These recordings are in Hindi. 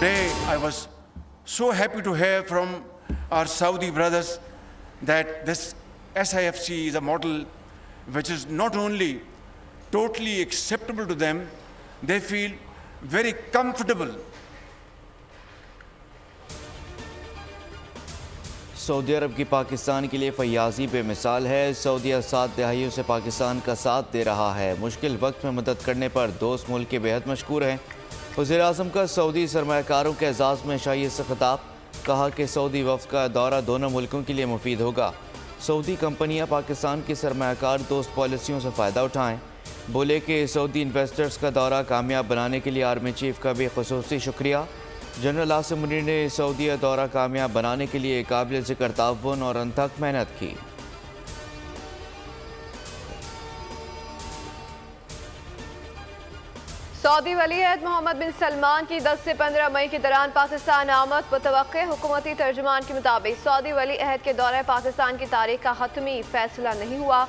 Today, I was so happy to hear from our Saudi brothers that this SIFC is a model which is not only totally acceptable to them, they feel very comfortable. Saudi Arab की पाकिस्तान के लिए फयाजी बेमिसाल है। सऊदीया 7 दहाइयों से पाकिस्तान का साथ दे रहा है। मुश्किल वक्त में मदद करने पर दोस्त मुल्क के बेहद मशकूर हैं। वज़ीर-ए-आज़म का सऊदी सरमायाकारों के एजाज़ में शाही से खिताब, कहा कि सऊदी वफ़द का दौरा दोनों मुल्कों के लिए मुफीद होगा। सऊदी कंपनियां पाकिस्तान की सरमायाकार दोस्त पॉलिसियों से फ़ायदा उठाएँ। बोले कि सऊदी इन्वेस्टर्स का दौरा कामयाब बनाने के लिए आर्मी चीफ का भी ख़ुसूसी शुक्रिया। जनरल आसिम मुनीर ने सऊदीया दौरा कामयाब बनाने के लिए काबिल ज़िक्र ताउन और अनथक मेहनत की। सऊदी वलीअहद मोहम्मद बिन सलमान की 10 से 15 मई के दौरान पाकिस्तान आमद मुतवक्के। हुकूमती तर्जुमान के मुताबिक सऊदी वलीअहद के दौरे पाकिस्तान की तारीख का हतमी फैसला नहीं हुआ।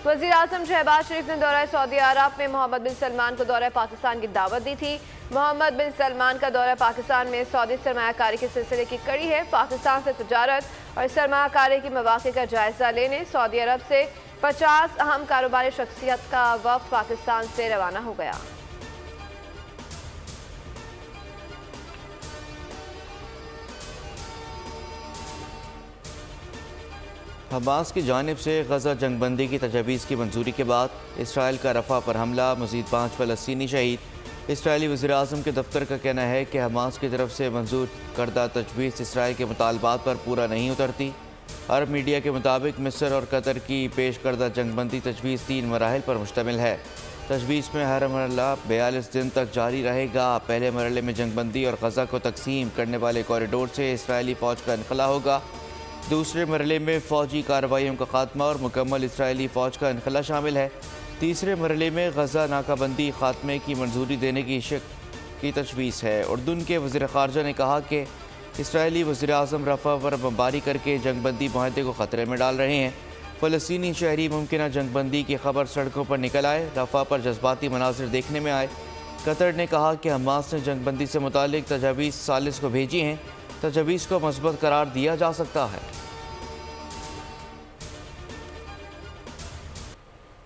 वज़ीर आज़म शहबाज शरीफ ने दौरा सऊदी अरब में मोहम्मद बिन सलमान को दौरा पाकिस्तान की दावत दी थी। मोहम्मद बिन सलमान का दौरा पाकिस्तान में सऊदी सरमायाकारी के सिलसिले की कड़ी है। पाकिस्तान से तजारत और सरमायाकारी के मौक़े का जायज़ा लेने सऊदी अरब से 50 अहम कारोबारी शख्सियत का वफ़द पाकिस्तान से रवाना हो गया। हमास की जानिब से गजा जंगबंदी की तजवीज़ की मंजूरी के बाद इसराइल का रफ़ा पर हमला, मज़ीद 5 फ़लस्तीनी शहीद। इसराइली वज़ीर-ए-आज़म के दफ्तर का कहना है कि हमास की तरफ से मंजूर करदा तजवीज़ इसराइल के मुतालबात पर पूरा नहीं उतरती। अरब मीडिया के मुताबिक मिस्र और कतर की पेश करदा जंगबंदी तजवीज़ 3 मराहिल पर मुश्तमिल है। तजवीज़ में हर मरला 42 दिन तक जारी रहेगा। पहले मरले में जंगबंदी और गजा को तकसीम करने वाले कॉरिडोर से इसराइली फ़ौज का इनखला होगा। दूसरे मरले में फ़ौजी कार्रवाइयों का खात्मा और मुकम्मल इसराइली फ़ौज का इनखला शामिल है। तीसरे मरले में गजा नाकाबंदी खात्मे की मंजूरी देने की तजवीज़ है। उर्दून के वज़ीर ख़ारजा ने कहा कि इसराइली वज़ीर-ए-आज़म रफ़ा पर बमबारी करके जंगबंदी माहदे को ख़तरे में डाल रहे हैं। फ़लस्तीनी शहरी मुमकिन जंगबंदी की खबर सड़कों पर निकल आए, रफ़ा पर जज्बाती मनाज़िर देखने में आए। कतर ने कहा कि हमास ने जंगबंदी से मुतालिक तजावीज़ सालिस को भेजी हैं। तजवीज़ को मस्बत करार दिया जा सकता है।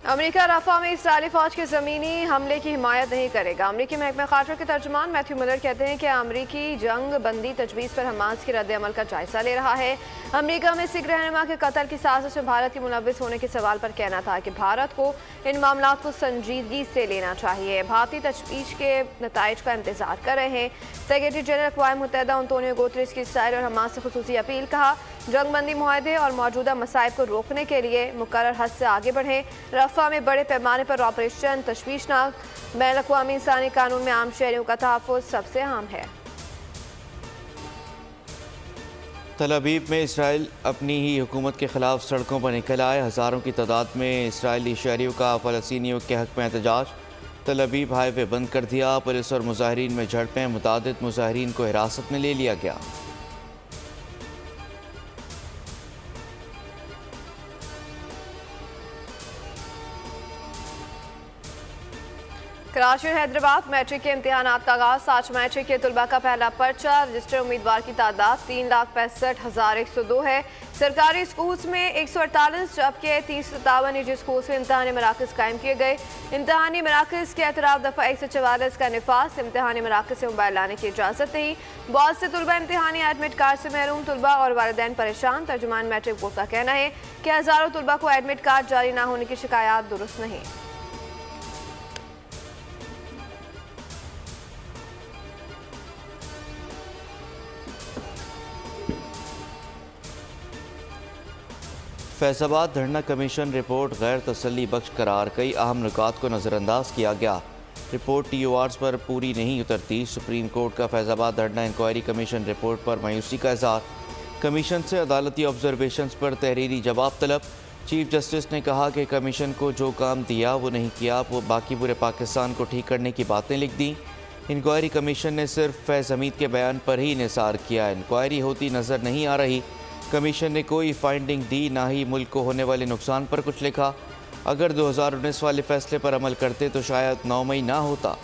अमेरिका रफ़ा में इसराइली फ़ौज के ज़मीनी हमले की हिमायत नहीं करेगा। अमेरिकी महकमा ख़ारजा के तर्जुमान मैथ्यू मिलर कहते हैं कि अमेरिकी जंग बंदी तजवीज़ पर हमास के रद्द अमल का जायज़ा ले रहा है। अमेरिका में सिख रहनुमा के कत्ल की साजिश में भारत के मुलव्विस होने के सवाल पर कहना था कि भारत को इन मामलों को संजीदगी से लेना चाहिए। भारतीय तजवीज़ के नताइज का इंतजार कर रहे हैं। सेक्रेटरी जनरल अक़वाम मुत्तहिदा अंतोनियो गुतरेस की इसराइल और हमास से ख़ुसूसी अपील, कहा जंगबंदी मुआहदे और मौजूदा मसाइब को रोकने के लिए मुकर्रर हद से आगे बढ़ें। रफ़ा में बड़े पैमाने पर ऑपरेशन तशवीशनाक। बैनुल-अक़वामी इंसानी कानून में आम शहरियों का तहफ़्फ़ुज़ सबसे अहम है। तल अवीव में इसराइल अपनी ही हुकूमत के ख़िलाफ़ सड़कों पर निकल आए। हज़ारों की तादाद में इसराइली शहरियों का फ़लस्तीनियों के हक़ में एहतजाज। तल अवीव हाईवे बंद कर दिया। पुलिस और मुज़ाहिरीन में झड़पें, मुतादिद मुज़ाहिरीन को हिरासत में ले लिया गया। कराची और हैदराबाद मैट्रिक के इम्तिहानात का आगाज़। आज मैट्रिक के तलबा का पहला पर्चा। रजिस्टर उम्मीदवार की तादाद 3,65,102 है। सरकारी स्कूल्स में 148 जबकि 357 निजी स्कूल्स में इम्तहानी मराकज़ कायम किए गए। इम्तहानी मराकज़ के एतराफ़ दफ़ा 144 का निफास। इम्तहानी मराकज़ से मोबाइल लाने की इजाज़त नहीं। बहुत से तलबा इम्तहानी एडमिट कार्ड से महरूम। तलबा और वालिदैन परेशान। तर्जुमान मैट्रिक बोर्ड का कहना है कि हज़ारों तलबा को एडमिट कार्ड जारी न होने की शिकायत दुरुस्त नहीं। फैज़ाबाद धरना कमीशन रिपोर्ट गैर तसल्ली बख्श करार। कई अहम नुकात को नज़रअंदाज किया गया। रिपोर्ट TORs पर पूरी नहीं उतरती। सुप्रीम कोर्ट का फैज़ाबाद धरना इंक्वायरी कमीशन रिपोर्ट पर मायूसी का इज़हार। कमीशन से अदालती ऑब्जर्वेशंस पर तहरीरी जवाब तलब। चीफ जस्टिस ने कहा कि कमीशन को जो काम दिया वो नहीं किया, वो बाकी पूरे पाकिस्तान को ठीक करने की बातें लिख दी। इंक्वायरी कमीशन ने सिर्फ फैज़ हमीद के बयान पर ही निसार किया। इंक्वायरी होती नज़र नहीं आ रही। कमीशन ने कोई फाइंडिंग दी, ना ही मुल्क को होने वाले नुकसान पर कुछ लिखा। अगर 2019 वाले फैसले पर अमल करते तो शायद 9 मई ना होता।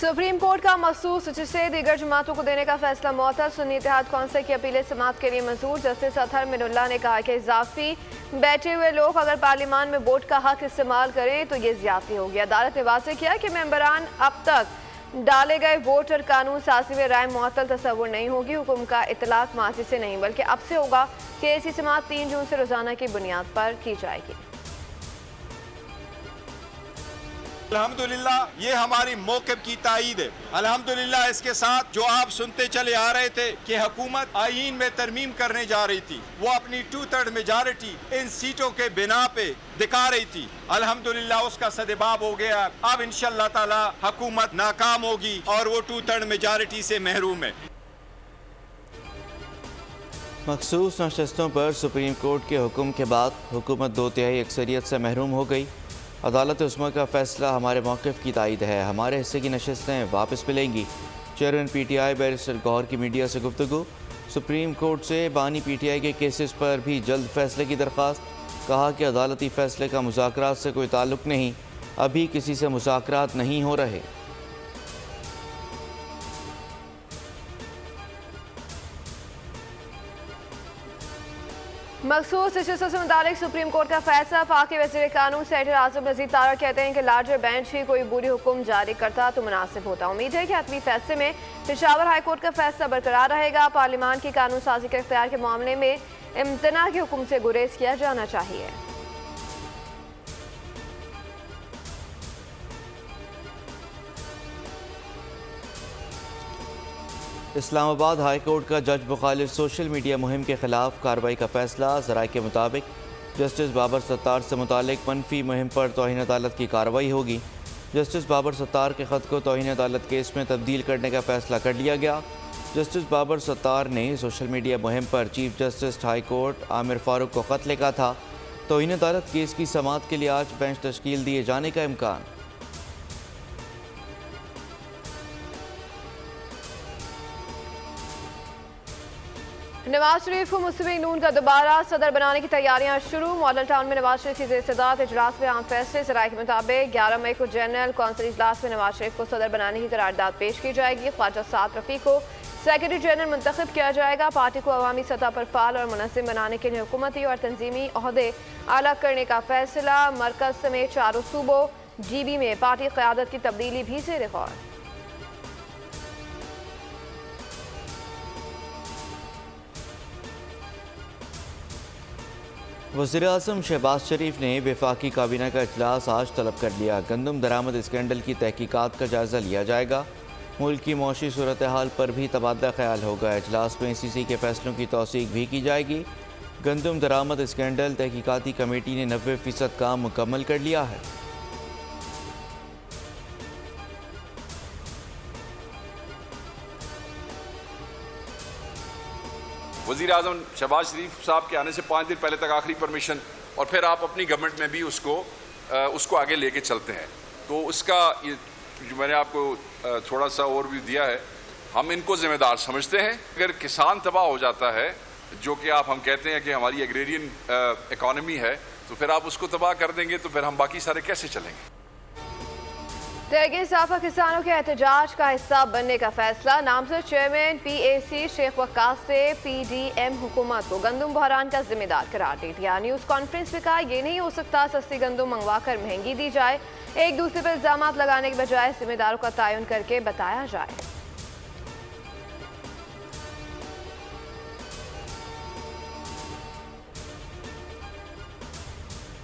सुप्रीम कोर्ट का मखसूस जिसे दीगर जमातों को देने का फैसला मुअत्तल। सुन्नी इत्तेहाद कौंसिल की अपीलें समाअत के लिए मंजूर। जस्टिस अतहर मिनुल्लाह ने कहा कि इजाफी बैठे हुए लोग अगर पार्लियामान में वोट का हक इस्तेमाल करें तो ये ज्यादती होगी। अदालत ने वाज़ेह किया कि मेंबरान अब तक डाले गए वोट और कानून साजी में राय मुअत्तल तस्वुर नहीं होगी। हुक्म का इतलाक माजी से नहीं बल्कि अब से होगा कि ऐसी समाअत 3 जून से रोजाना की बुनियाद पर की जाएगी। अल्हम्दुलिल्लाह ये हमारी मौक़िफ़ की तायीद है। अल्हम्दुलिल्लाह इसके साथ जो आप सुनते चले आ रहे थे कि हुकूमत आईन में तरमीम करने जा रही थी, वो अपनी 2/3 मेजॉरिटी इन सीटों के बिना पे दिखा रही थी। अल्हम्दुलिल्लाह उसका सदबाब हो गया। अब इंशाअल्लाह ताला हुकूमत नाकाम होगी और वो 2/3 मेजॉरिटी से महरूम है। मखसूस नशस्तों पर सुप्रीम कोर्ट के हुक्म के बाद हुकूमत 2/3 अक्सरियत से महरूम हो गई। अदालत उस्मा का फैसला हमारे मौक़िफ़ की तायीद है। हमारे हिस्से की नशस्तें वापस मिलेंगी। चेयरमैन PTI बैरिस्टर गौहर की मीडिया से गुफ्तगू। सुप्रीम कोर्ट से बानी PTI के केसेस पर भी जल्द फैसले की दरख्वास्त। कहा कि अदालती फैसले का मुज़ाकरात से कोई ताल्लुक़ नहीं, अभी किसी से मुज़ाकरात नहीं हो रहे। मखसूस इश्यूज़ से मुतालिक सुप्रीम कोर्ट का फैसला। पाक वज़ीर कानून सेनेटर आज़म नज़ीर तारा कहते हैं कि लार्जर बेंच ही कोई बुरी हुक्म जारी करता तो मुनासिब होता। उम्मीद है कि हतमी फैसले में पेशावर हाई कोर्ट का फैसला बरकरार रहेगा। पार्लियामान की कानून साजी के इख्तियार के मामले में इम्तना के हुक्म से गुरेज किया जाना चाहिए। इस्लामाबाद हाई कोर्ट का जज मुखालिफ सोशल मीडिया मुहिम के खिलाफ कार्रवाई का फैसला। ज़राए के मुताबिक जस्टिस बाबर सत्तार से मुतालिक मनफी मुहिम पर तौहीन अदालत की कार्रवाई होगी। जस्टिस बाबर सत्तार के ख़त को तौहीन अदालत केस में तब्दील करने का फैसला कर लिया गया। जस्टिस बाबर सत्तार ने सोशल मीडिया मुहिम पर chief justice high court Aamir Farooq को ख़त लिखा था। तौहीन अदालत केस की समाअत के लिए आज बेंच तश्कील दिए जाने का इम्कान। नवाज शरीफ को मुस्लिम नून का दोबारा सदर बनाने की तैयारियां शुरू। मॉडल टाउन में नवाज शरीफ की ज़ेर-ए-सदारत इजलास में अहम फैसले। ज़राए के मुताबिक 11 मई को जनरल कौंसिल इजलास में नवाज शरीफ को सदर बनाने की करारदाद पेश की जाएगी। ख्वाजा साद रफ़ी को सेक्रेटरी जनरल मुंतखब किया जाएगा। पार्टी को अवामी सतह पर फाल और मुनज़्ज़म बनाने के लिए हुकूमती और तंजीमी ओहदे अलग करने का फैसला। मरकज़ समेत चारों सूबों GB में पार्टी क़यादत की तब्दीली भी ज़ेर गौर। वज़ीर-ए-आज़म शहबाज शरीफ ने वफाकी काबीना का इजलास आज तलब कर लिया। गंदम दरामद स्कैंडल की तहकीकात का जायज़ा लिया जाएगा। मुल्क की मौशी सूरत हाल पर भी तबादला ख्याल होगा। इजलास में CC के फैसलों की तौसीक भी की जाएगी। गंदम दरामद स्कैंडल तहकीकाती कमेटी ने 90% काम मुकम्मल कर लिया है। वज़ीर आज़म शहबाज शरीफ साहब के आने से 5 दिन पहले तक आखिरी परमिशन, और फिर आप अपनी गवर्नमेंट में भी उसको आगे लेके चलते हैं। तो उसका ये जो मैंने आपको थोड़ा सा ओवरव्यू दिया है, हम इनको जिम्मेदार समझते हैं। अगर किसान तबाह हो जाता है, जो कि हम कहते हैं कि हमारी एग्रेरियन इकॉनमी है, तो फिर आप उसको तबाह कर देंगे तो फिर हम बाकी सारे कैसे चलेंगे। तहरीक साफा किसानों के एहतजाज का हिस्सा बनने का फैसला। नामजद चेयरमैन PAC शेख वक्कास से PDM हुकूमत को गंदम बहरान का जिम्मेदार करार दे दिया। न्यूज़ कॉन्फ्रेंस में कहा यह नहीं हो सकता सस्ती गंदम मंगवा कर महंगी दी जाए। एक दूसरे पर इल्जाम लगाने के बजाय जिम्मेदारों का तयन करके बताया जाए।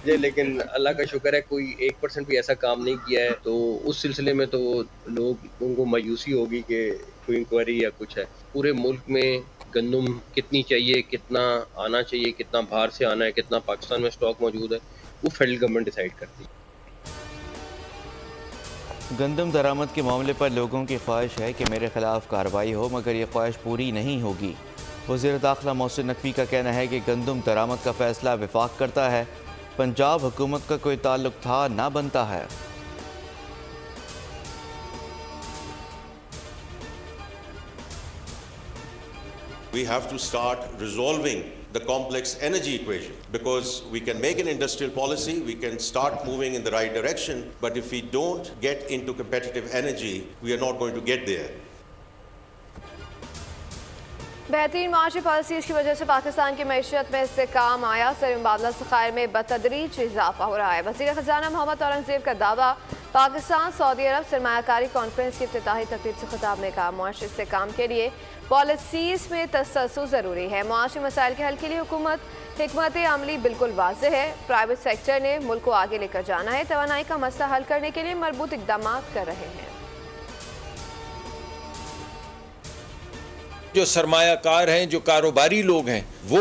लेकिन अल्लाह का शुक्र है कोई 1% भी ऐसा काम नहीं किया है, तो उस सिलसिले में तो लोग उनको मायूसी होगी कि कोई इंक्वायरी या कुछ है। पूरे मुल्क में गंदम कितनी चाहिए, कितना आना चाहिए, कितना बाहर से आना है, कितना पाकिस्तान में स्टॉक मौजूद है, वो फेडरल गवर्नमेंट डिसाइड करती है। गंदम दरामद के मामले पर लोगों की ख्वाहिश है कि मेरे खिलाफ कार्रवाई हो, मगर ये ख्वाहिश पूरी नहीं होगी। वज़ीर दाखिला मोहसिन नकवी का कहना है कि गंदम दरामद का फैसला वफाक करता है, पंजाब हुकूमत का कोई ताल्लुक था ना बनता है। We have to start resolving the complex energy equation, because we can make an industrial policy, we can start moving in the right direction, but if we don't get into competitive energy, we are not going to get there. बेहतरीन माशी पॉलिसीज की वजह से पाकिस्तान की मैशियत में इस्तेहकाम आया। सर मुबादला ज़खायर में बतदरीज इजाफा हो रहा है। वज़ीर ख़जाना मोहम्मद औरंगज़ेब का दावा। पाकिस्तान सऊदी अरब सरमायाकारी कॉन्फ्रेंस की इफ्तिताही तकरीब से खिताब में कहा, मुआशी इस्तेहकाम के लिए पॉलिसीज़ में तसल्सल ज़रूरी है। मुआशी मसाइल के हल के लिए हुकूमत हिकमत अमली बिल्कुल वाज़ेह है। प्राइवेट सेक्टर ने मुल्क को आगे लेकर जाना है। तवानाई का मसला हल करने के लिए मरबूत इक़दाम कर रहे हैं। जो सरमायाकार हैं, जो कारोबारी लोग हैं, वो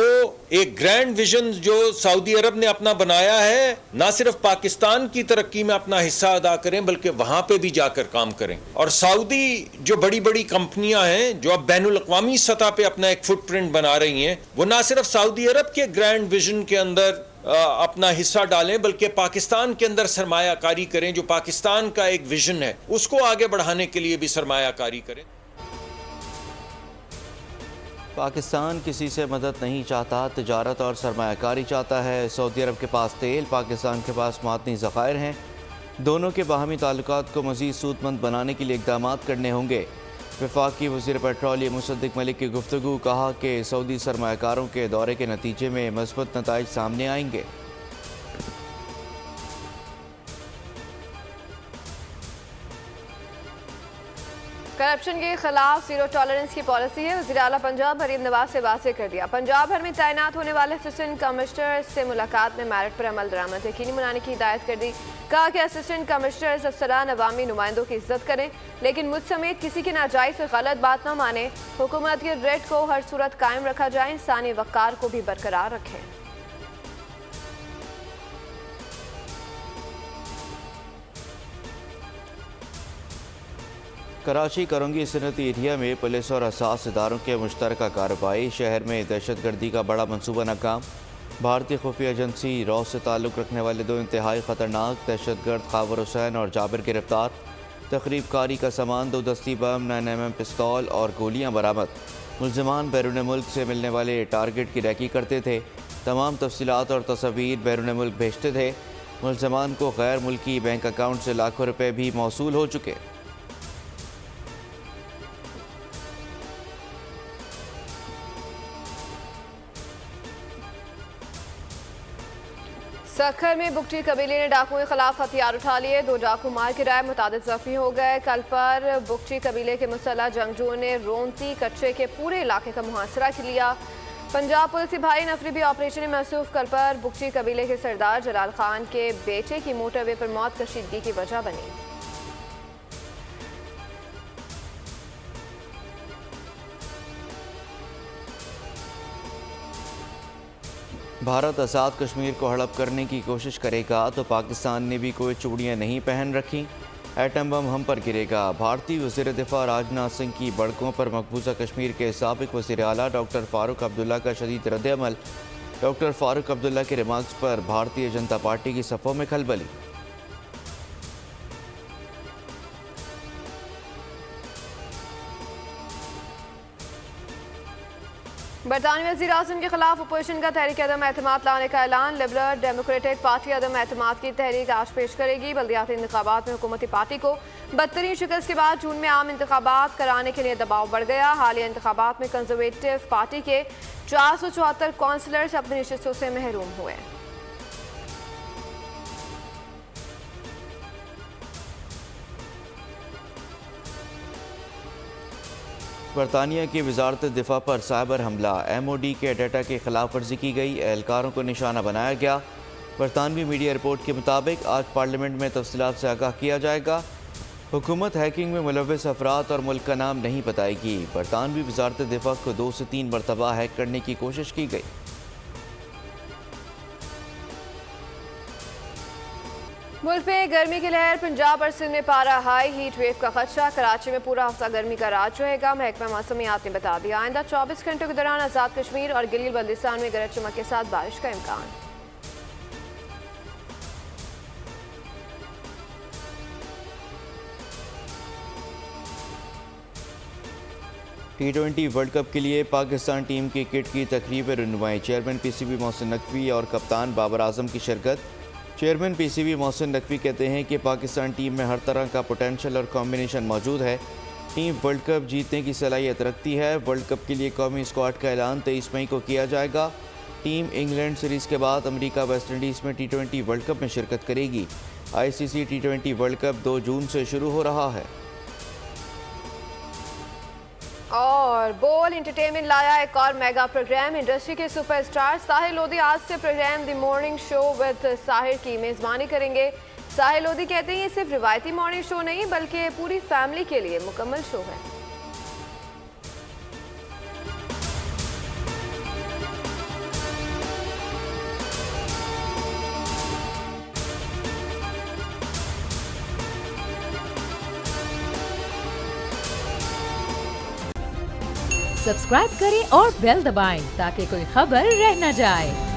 एक ग्रैंड विजन जो सऊदी अरब ने अपना बनाया है, ना सिर्फ पाकिस्तान की तरक्की में अपना हिस्सा अदा करें बल्कि वहां पे भी जाकर काम करें। और सऊदी जो बड़ी बड़ी कंपनियां हैं जो अब बैनुल अक़वामी सतह पे अपना एक फुटप्रिंट बना रही हैं, वो ना सिर्फ सऊदी अरब के ग्रैंड विजन के अंदर अपना हिस्सा डालें बल्कि पाकिस्तान के अंदर सरमायाकारी करें। जो पाकिस्तान का एक विजन है उसको आगे बढ़ाने के लिए भी सरमायाकारी करें। पाकिस्तान किसी से मदद नहीं चाहता, तिजारत और सरमायाकारी चाहता है। सऊदी अरब के पास तेल, पाकिस्तान के पास मादनी ज़खायर हैं। दोनों के बाहमी ताल्लुकात को मज़ीद सूदमंद बनाने के लिए इक़दाम करने होंगे। वफाकी वज़ीर पेट्रोलियम मुसद्दिक़ मलिक की गुफ्तगू। कहा कि सऊदी सरमायाकारों के दौरे के नतीजे में मज़बूत नताइज सामने आएंगे। करप्शन के खिलाफ जीरो टॉलरेंस की पॉलिसी है। वज़ीर आला पंजाब मरीम नवाज से वाज़ेह कर दिया। पंजाब भर में तैनात होने वाले असिस्टेंट कमिश्नर से मुलाकात में मेरिट पर अमल दरामद यकीनी बनाने की हिदायत कर दी। कहा कि असिस्टेंट कमिश्नर्स अफसरान अवामी नुमाइंदों की इज्जत करें लेकिन मुझ समेत किसी की नाजायज़ और गलत बात न माने। हुकूमत के रेट को हर सूरत कायम रखा जाए, इंसानी वक़ार को भी बरकरार रखें। कराची करंगी सनती एरिया में पुलिस और असास इदारों के मुश्तरका कार्रवाई। शहर में दहशतगर्दी का बड़ा मनसूबा नाकाम। भारतीय खुफिया एजेंसी रॉ से ताल्लुक़ रखने वाले दो इंतहाई ख़तरनाक दहशतगर्द खावर हुसैन और जाबिर गिरफ्तार। तकरीब कारी का सामान, 2 दस्ती बम, 9mm पिस्तौल और गोलियाँ बरामद। मुल्ज़िमान बैरून मुल्क से मिलने वाले टारगेट की रैकी करते थे। तमाम तफसीलात और तस्वीर बैरून मुल्क भेजते थे। मुल्ज़िमान को गैर मुल्की बैंक अकाउंट से लाखों रुपये भी मौसूल हो चुके। सखर में बुगटी कबीले ने डाकुओं के खिलाफ हथियार उठा लिए। 2 डाकू मार गिराए, मुतादिद जख्मी हो गए। कल पर बुगटी कबीले के मुसल्लह जंगजुओं ने रोंती कच्चे के पूरे इलाके का मुहासरा लिया। पंजाब पुलिस की भारी नफरी भी ऑपरेशन में मसरूफ। कल पर बुगटी कबीले के सरदार जलाल खान के बेटे की मोटरवे पर मौत कशीदगी की वजह बनी। भारत आज़ाद कश्मीर को हड़प करने की कोशिश करेगा तो पाकिस्तान ने भी कोई चूड़ियाँ नहीं पहन रखी। एटम बम हम पर गिरेगा। भारतीय वज़ीर दिफा राजनाथ सिंह की बड़कों पर मकबूजा कश्मीर के साबिक़ वज़ीर आला डॉक्टर फ़ारूक अब्दुल्ला का शदीद रद्द-ए-अमल। डॉक्टर फ़ारूक अब्दुल्ला के रिमार्क्स पर भारतीय जनता पार्टी की सफ़ों में खलबली। बरतानवी वज़ीर आज़म के खिलाफ अपोजिशन का तहरीक अदम एतमाद लाने का ऐलान। लिबरल डेमोक्रेटिक पार्टी अदम एतमाद की तहरीक आज पेश करेगी। बल्दियाती इंतखाबात में हुकूमती पार्टी को बदतरीन शिकस्त के बाद जून में आम इंतखाबात कराने के लिए दबाव बढ़ गया। हालिया इंतखाबात में कंजर्वेटिव पार्टी के 474 काउंसलर्स अपनी नशिस्तों से महरूम हुए। बरतानिया की वजारत दिफा पर साइबर हमला। MOD के डाटा की खिलाफ वर्जी की गई, एहलकारों को निशाना बनाया गया। बरतानवी मीडिया रिपोर्ट के मुताबिक आज पार्लियामेंट में तफसीलात से आगाह किया जाएगा। हुकूमत हैकिंग में मुलव्वस अफराद और मुल्क का नाम नहीं बताएगी। बरतानवी वजारत दिफा को 2 से 3 मरतबा हैक करने की कोशिश की गई। मुल्क में गर्मी की लहर। पंजाब और सिंध में पारा हाई, हीट वेव का खदशा। कराची में पूरा हफ्ता गर्मी का राज रहेगा। महकमा मौसमियात ने बता दिया आइंदा 24 घंटों के दौरान आज़ाद कश्मीर और गिलगित बल्तिस्तान में गरज चमक के साथ बारिश का इम्कान। T20 वर्ल्ड कप के लिए पाकिस्तान टीम की किट की तकरीब रनुमाई। चेयरमैन PCB मोहसिन नकवी और कप्तान बाबर आजम की शिरकत। चेयरमैन PCB मोहसिन नकवी कहते हैं कि पाकिस्तान टीम में हर तरह का पोटेंशल और कॉम्बिनेशन मौजूद है। टीम वर्ल्ड कप जीतने की सलाहियत रखती है। वर्ल्ड कप के लिए कौमी स्क्वाड का ऐलान 23 मई को किया जाएगा। टीम इंग्लैंड सीरीज़ के बाद अमेरिका वेस्ट इंडीज़ में T20 वर्ल्ड कप में शिरकत करेगी। ICC T20 वर्ल्ड कप 2 जून से शुरू हो रहा है। और बोल एंटरटेनमेंट लाया एक और मेगा प्रोग्राम। इंडस्ट्री के सुपरस्टार साहिर लोधी आज से programme the morning show with Sahir की मेज़बानी करेंगे। साहिर लोधी कहते हैं ये सिर्फ रिवायती मॉर्निंग शो नहीं बल्कि पूरी फैमिली के लिए मुकम्मल शो है। सब्सक्राइब करें और बेल दबाएं ताकि कोई खबर रह न जाए।